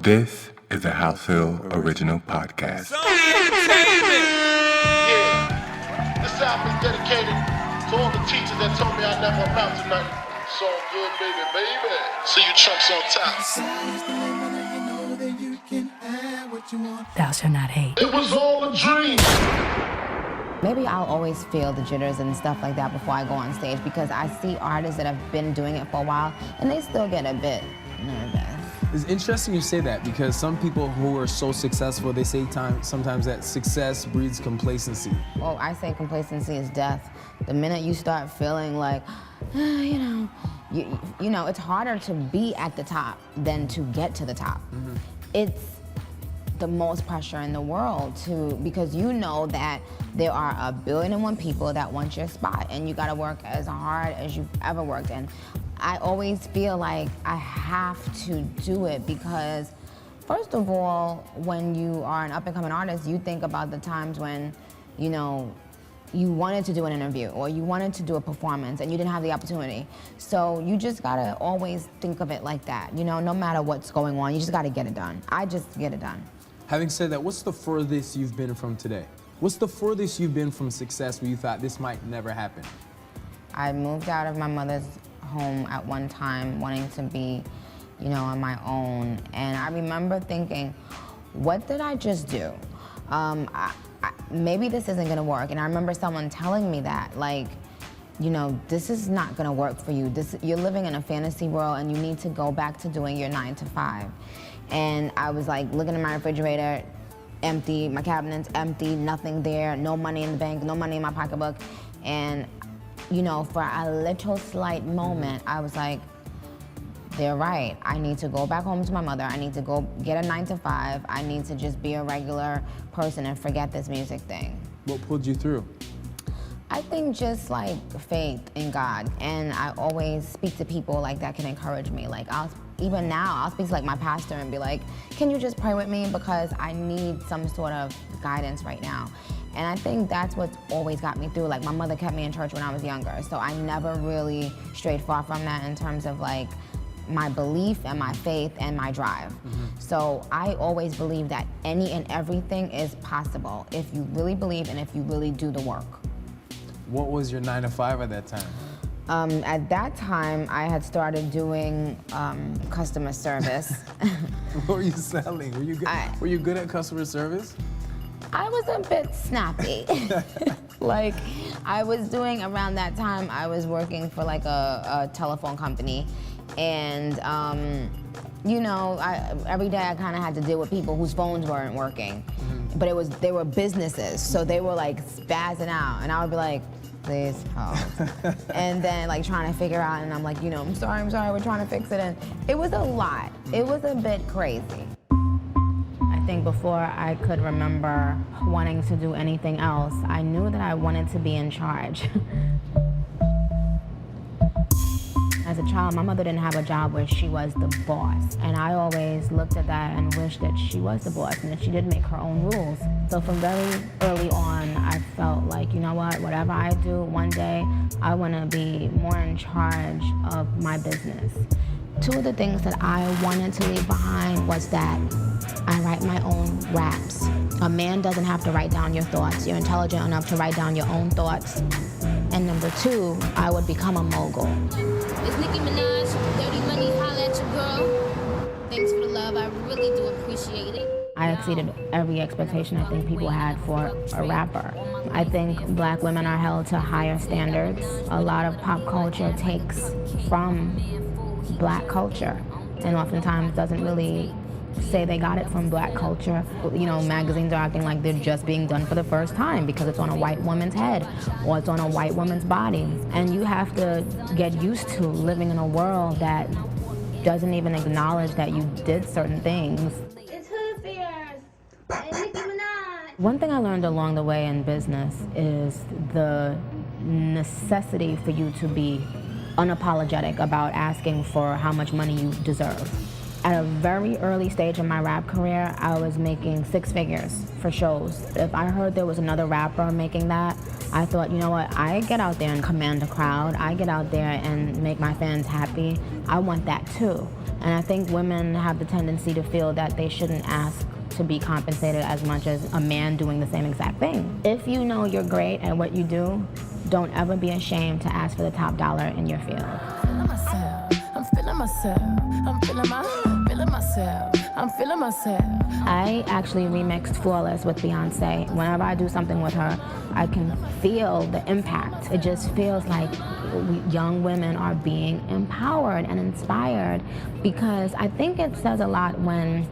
This is a HausHill Original Podcast. Yeah, this album is dedicated to all the teachers that told me I never amount to nothing. So good, baby, baby. See you chunks on top. Thou shalt not hate. It was all a dream. Maybe I'll always feel the jitters and stuff like that before I go on stage because I see artists that have been doing it for a while and they still get a bit nervous. It's interesting you say that because some people who are so successful, they say sometimes that success breeds complacency. Well, I say complacency is death. The minute you start feeling like, you know, it's harder to be at the top than to get to the top. Mm-hmm. It's the most pressure in the world because you know that there are 1,000,000,001 people that want your spot and you gotta work as hard as you've ever worked. And I always feel like I have to do it because, first of all, when you are an up-and-coming artist, you think about the times when, you know, you wanted to do an interview or you wanted to do a performance and you didn't have the opportunity. So you just gotta always think of it like that. You know, no matter what's going on, you just gotta get it done. I just get it done. Having said that, what's the furthest you've been from today? What's the furthest you've been from success where you thought this might never happen? I moved out of my mother's home at one time wanting to be, you know, on my own. And I remember thinking, what did I just do? Maybe this isn't gonna work. And I remember someone telling me that, like, you know, this is not gonna work for you. You're living in a fantasy world and you need to go back to doing your 9 to 5. And I was like looking at my refrigerator, empty, my cabinets empty, nothing there, no money in the bank, no money in my pocketbook. And, you know, for a little slight moment, I was like, they're right. I need to go back home to my mother. I need to go get a 9 to 5. I need to just be a regular person and forget this music thing. What pulled you through? I think just like faith in God. And I always speak to people like that can encourage me. Like even now, I'll speak to like my pastor and be like, can you just pray with me because I need some sort of guidance right now. And I think that's what's always got me through. Like my mother kept me in church when I was younger, so I never really strayed far from that in terms of like my belief and my faith and my drive. Mm-hmm. So I always believe that any and everything is possible if you really believe and if you really do the work. What was your 9 to 5 at that time? At that time, I had started doing customer service. What were you selling? Were you good at customer service? I was a bit snappy. Like, I was doing, around that time, I was working for like a telephone company. And, you know, every day I kind of had to deal with people whose phones weren't working. Mm-hmm. But they were businesses, so they were like spazzing out. And I would be like, please help. And then like trying to figure out, and I'm like, you know, I'm sorry, we're trying to fix it. And it was a lot. It was a bit crazy. I think before I could remember wanting to do anything else, I knew that I wanted to be in charge. As a child, my mother didn't have a job where she was the boss. And I always looked at that and wished that she was the boss and that she did make her own rules. So from very early on, I felt like, you know what, whatever I do, one day, I want to be more in charge of my business. Two of the things that I wanted to leave behind was that I write my own raps. A man doesn't have to write down your thoughts. You're intelligent enough to write down your own thoughts. And number two, I would become a mogul. It's Nicki Minaj, Dirty Money, holla at your girl. Thanks for the love, I really do appreciate it. I exceeded every expectation I think people had for a rapper. I think black women are held to higher standards. A lot of pop culture takes from black culture and oftentimes doesn't really say they got it from black culture. You know, magazines are acting like they're just being done for the first time because it's on a white woman's head or it's on a white woman's body. And you have to get used to living in a world that doesn't even acknowledge that you did certain things. It's Hood Fears and Nicki Minaj. One thing I learned along the way in business is the necessity for you to be unapologetic about asking for how much money you deserve. At a very early stage in my rap career, I was making 6 figures for shows. If I heard there was another rapper making that, I thought, you know what, I get out there and command a crowd. I get out there and make my fans happy. I want that too. And I think women have the tendency to feel that they shouldn't ask to be compensated as much as a man doing the same exact thing. If you know you're great at what you do, don't ever be ashamed to ask for the top dollar in your field. I'm feeling myself. I'm feeling myself. I'm feeling myself. I actually remixed Flawless with Beyonce. Whenever I do something with her, I can feel the impact. It just feels like young women are being empowered and inspired, because I think it says a lot when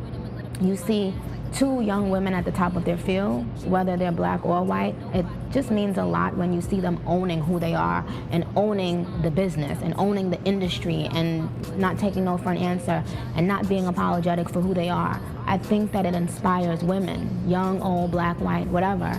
you see two young women at the top of their field, whether they're black or white. It just means a lot when you see them owning who they are and owning the business and owning the industry and not taking no for an answer and not being apologetic for who they are. I think that it inspires women, young, old, black, white, whatever.